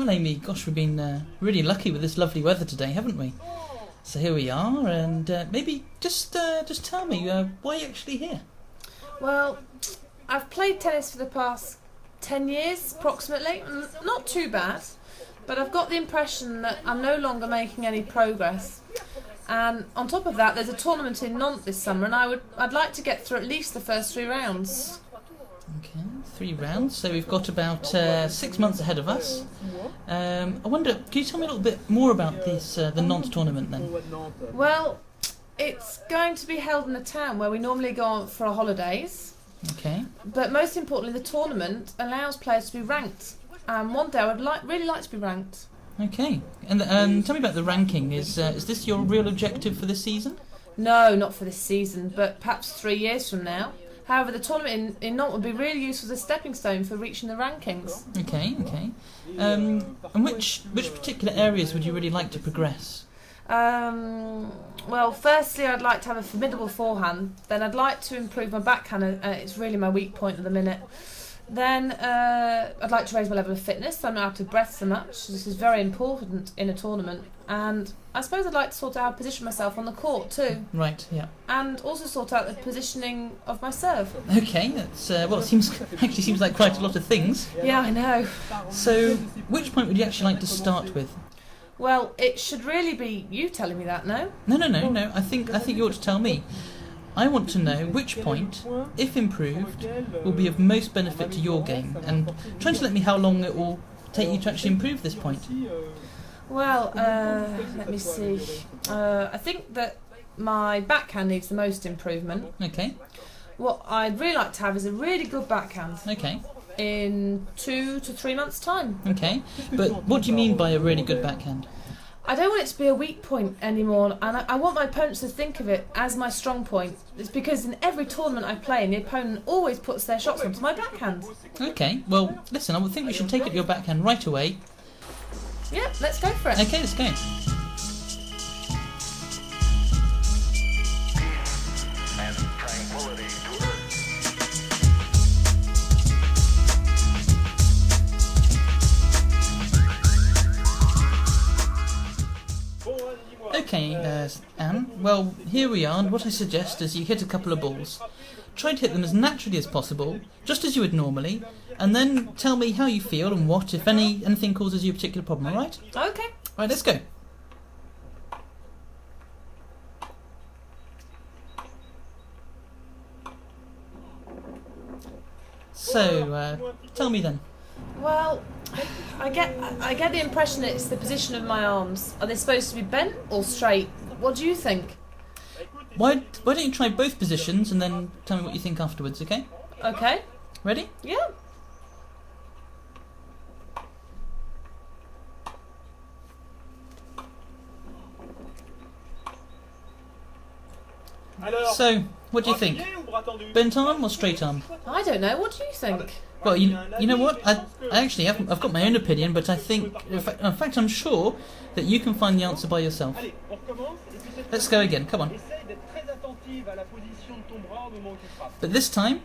Well, Amy, gosh, we've been really lucky with this lovely weather today, haven't we? So here we are, and maybe just tell me why you're actually here. Well, I've played tennis for the past 10 years, approximately. Not too bad, but I've got the impression that I'm no longer making any progress. And on top of that, there's a tournament in Nantes this summer, and I'd like to get through at least the first 3 rounds. Okay, 3 rounds. So we've got about 6 months ahead of us. I wonder, can you tell me a little bit more about this the Nantes tournament then? Well, it's going to be held in a town where we normally go on for our holidays. Okay. But most importantly, the tournament allows players to be ranked. And one day I would really like to be ranked. Okay. And tell me about the ranking. Is this your real objective for this season? No, not for this season, but perhaps 3 years from now. However, the tournament in Nantes would be really useful as a stepping stone for reaching the rankings. Okay. And which particular areas would you really like to progress? Well, firstly, I'd like to have a formidable forehand. Then I'd like to improve my backhand. It's really my weak point at the minute. Then I'd like to raise my level of fitness, so I'm not out of breath so much. This is very important in a tournament. And I suppose I'd like to sort out how to position myself on the court too. Right, yeah. And also sort out the positioning of my serve. Okay, that's well, it seems like quite a lot of things. Yeah, I know. So, which point would you actually like to start with? Well, it should really be you telling me that, no? No. I think you ought to tell me. I want to know which point, if improved, will be of most benefit to your game, and trying to let me how long it will take you to actually improve this point. Well, let me see. I think that my backhand needs the most improvement. Okay. What I'd really like to have is a really good backhand. Okay. In 2 to 3 months' time. Okay. But what do you mean by a really good backhand? I don't want it to be a weak point anymore, and I want my opponents to think of it as my strong point. It's because in every tournament I play, the opponent always puts their shots onto my backhand. Okay, well, listen, I would think we should take it to your backhand right away. Yeah, let's go for it. Okay, let's go. Okay, Anne, well, here we are, and what I suggest is you hit a couple of balls. Try to hit them as naturally as possible, just as you would normally, and then tell me how you feel and what, if anything causes you a particular problem, alright? Okay. Right, let's go. So, tell me then. Well, I get the impression that it's the position of my arms. Are they supposed to be bent or straight? What do you think? Why don't you try both positions and then tell me what you think afterwards, okay? Okay. Ready? Yeah. So, what do you think? Bent arm or straight arm? I don't know. What do you think? Well, you know what? I've got my own opinion, but I think, in fact, I'm sure that you can find the answer by yourself. Let's go again. Come on. But this time,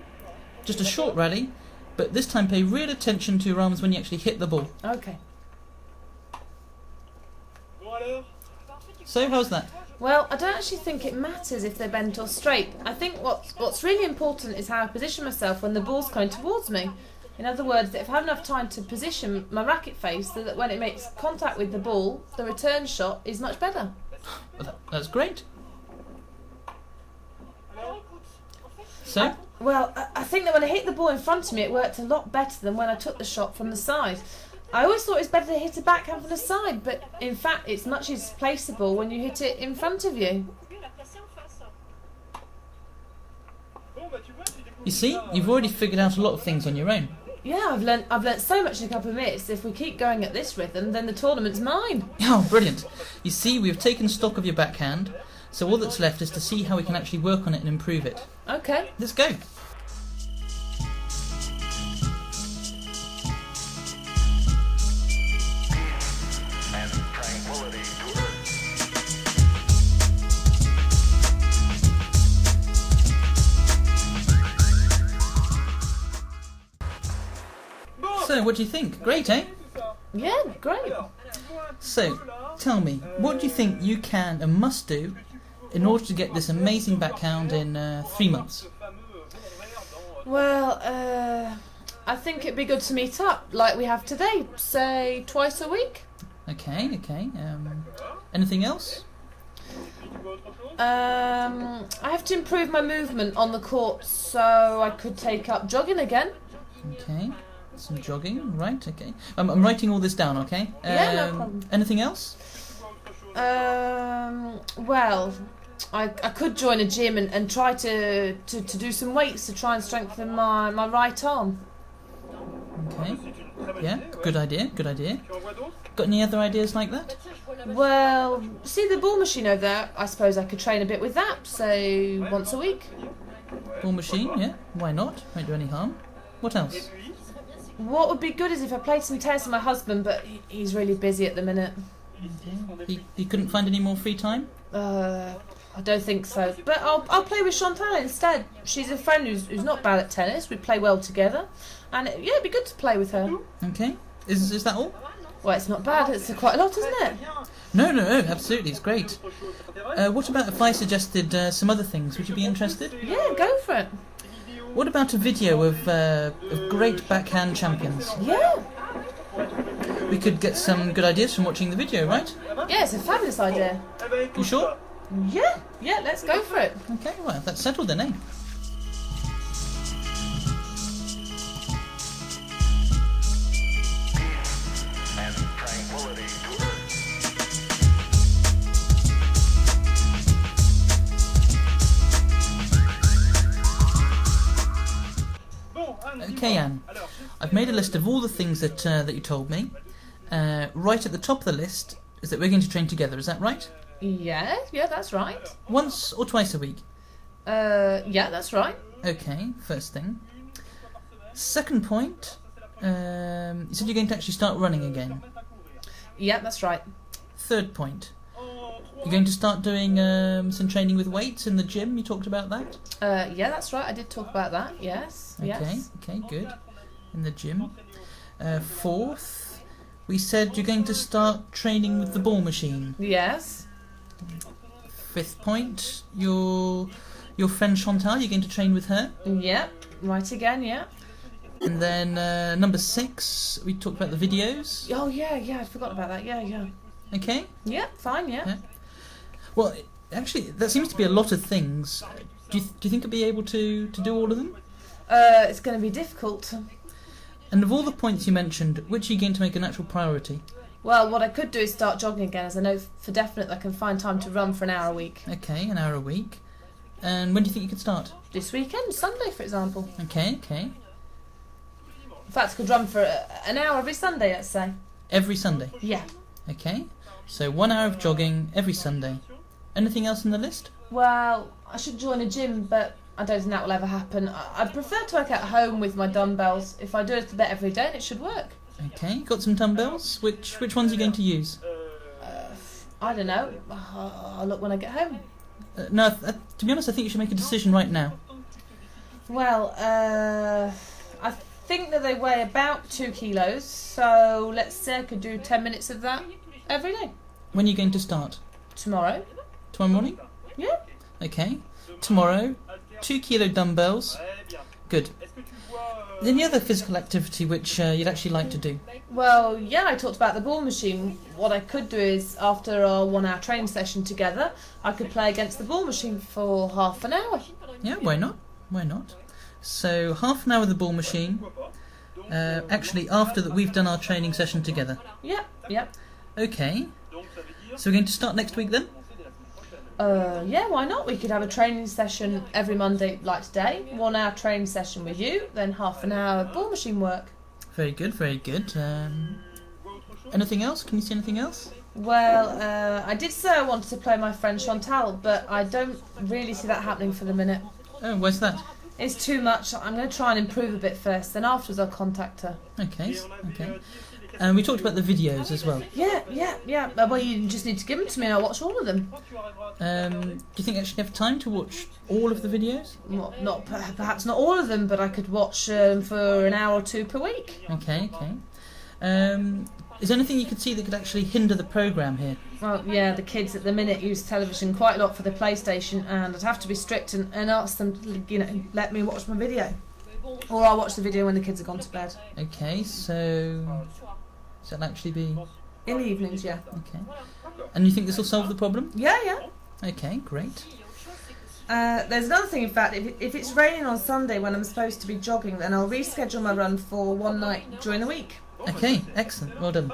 just a short rally. But this time, pay real attention to your arms when you actually hit the ball. Okay. So, how's that? Well, I don't actually think it matters if they're bent or straight. I think what's really important is how I position myself when the ball's coming towards me. In other words, if I have enough time to position my racket face so that when it makes contact with the ball, the return shot is much better. Well, that's great. So? Well, I think that when I hit the ball in front of me, it worked a lot better than when I took the shot from the side. I always thought it was better to hit a backhand from the side, but in fact it's much as placeable when you hit it in front of you. You see, you've already figured out a lot of things on your own. Yeah, I've learnt so much in a couple of minutes. If we keep going at this rhythm, then the tournament's mine. Oh, brilliant. You see, we've taken stock of your backhand, so all that's left is to see how we can actually work on it and improve it. Okay. Let's go. So, what do you think? Great, eh? Yeah, great. So, tell me, what do you think you can and must do in order to get this amazing backhound in 3 months? Well, I think it'd be good to meet up like we have today, say twice a week. Okay. Anything else? I have to improve my movement on the court, so I could take up jogging again. Okay, some jogging, right, okay. I'm writing all this down, okay? Yeah, no problem. Anything else? Well, I could join a gym and try to do some weights to try and strengthen my right arm. Okay, yeah, good idea. Got any other ideas like that? Well, see the ball machine over there? I suppose I could train a bit with that, say once a week. Ball machine, yeah, why not? Won't do any harm. What else? What would be good is if I played some tennis with my husband, but he's really busy at the minute. Okay. He couldn't find any more free time? I don't think so. But I'll play with Chantal instead. She's a friend who's not bad at tennis. We play well together. And it'd be good to play with her. Okay. Is that all? Well, it's not bad. It's quite a lot, isn't it? No, absolutely, it's great. What about if I suggested some other things? Would you be interested? Yeah, go for it. What about a video of great backhand champions? Yeah. We could get some good ideas from watching the video, right? Yeah, it's a fabulous idea. You sure? Yeah, let's go for it. Okay, well, that's settled then, eh? Okay, Anne. I've made a list of all the things that you told me. Right at the top of the list is that we're going to train together. Is that right? Yeah, that's right. Once or twice a week? Yeah, that's right. Okay, first thing. Second point, you said you're going to actually start running again. Yeah, that's right. Third point, you're going to start doing some training with weights in the gym. You talked about that? Yeah, that's right. I did talk about that. Yes. Okay, good. In the gym. Fourth, we said you're going to start training with the ball machine. Yes. Fifth point, your friend Chantal, you're going to train with her. Yeah, right again, yeah. And then number 6, we talked about the videos. Oh, yeah, I forgot about that, yeah. Okay? Yeah, fine, yeah. Well, actually, that seems to be a lot of things. Do you think you'll be able to do all of them? It's going to be difficult. And of all the points you mentioned, which are you going to make a natural priority? Well, what I could do is start jogging again, as I know for definite I can find time to run for an hour a week. Okay, an hour a week. And when do you think you could start? This weekend, Sunday, for example. Okay. In fact, I could run for an hour every Sunday, let's say. Every Sunday? Yeah. Okay, so 1 hour of jogging every Sunday. Anything else on the list? Well, I should join a gym, but I don't think that will ever happen. I'd prefer to work at home with my dumbbells. If I do it a bit every day, it should work. Okay, got some dumbbells? Which ones are you going to use? I don't know. I'll look when I get home. No, to be honest, I think you should make a decision right now. Well, I think that they weigh about 2 kilos, so let's say I could do 10 minutes of that every day. When are you going to start? Tomorrow. Tomorrow morning? Yeah. Okay. Tomorrow, 2 kilo dumbbells. Good. Any other physical activity which you'd actually like to do? Well, yeah, I talked about the ball machine. What I could do is, after our 1 hour training session together, I could play against the ball machine for half an hour. Yeah, why not? So, half an hour with the ball machine. Actually, after that we've done our training session together. Yeah. Okay. So we're going to start next week then? Yeah, why not? We could have a training session every Monday like today. 1 hour training session with you, then half an hour ball machine work. Very good. Anything else? Can you see anything else? Well, I did say I wanted to play my friend Chantal, but I don't really see that happening for the minute. Oh, where's that? It's too much. I'm going to try and improve a bit first, then afterwards I'll contact her. Okay. And we talked about the videos as well. Yeah. Well, you just need to give them to me and I'll watch all of them. Do you think I actually have time to watch all of the videos? Perhaps not all of them, but I could watch for an hour or two per week. Okay. is there anything you could see that could actually hinder the programme here? Well, yeah, the kids at the minute use television quite a lot for the PlayStation, and I'd have to be strict and ask them to, let me watch my video. Or I'll watch the video when the kids have gone to bed. Okay, so that'll actually be... In the evenings, yeah. Okay. And you think this will solve the problem? Yeah. Okay, great. There's another thing, in fact, if it's raining on Sunday when I'm supposed to be jogging, then I'll reschedule my run for one night during the week. Okay, excellent, well done.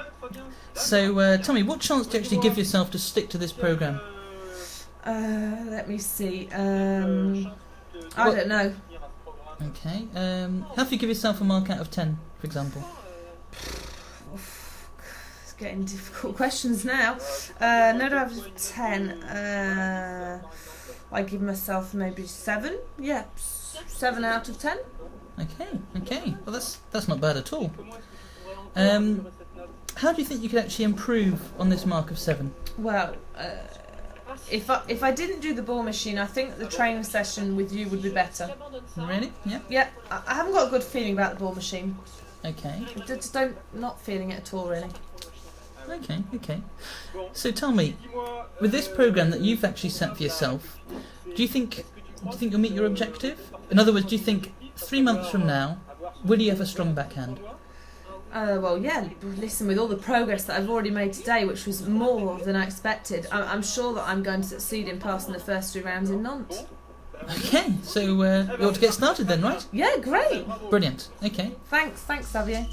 So, tell me, what chance do you actually give yourself to stick to this programme? Let me see. I don't know. Okay, how do you give yourself a mark out of 10, for example? It's getting difficult questions now. No, out of 10. I give myself maybe 7. Yeah, 7 out of 10. Okay. Well, that's not bad at all. How do you think you could actually improve on this mark of 7? Well, if I didn't do the ball machine, I think the training session with you would be better. Really? Yeah. Yeah, I haven't got a good feeling about the ball machine. Okay. I just not feeling it at all, really. Okay. So tell me, with this programme that you've actually set for yourself, do you think you'll meet your objective? In other words, do you think 3 months from now, will you have a strong backhand? Well, yeah, listen, with all the progress that I've already made today, which was more than I expected, I'm sure that I'm going to succeed in passing the first 3 rounds in Nantes. Okay, so you ought to get started then, right? Yeah, great. Brilliant, okay. Thanks, Xavier.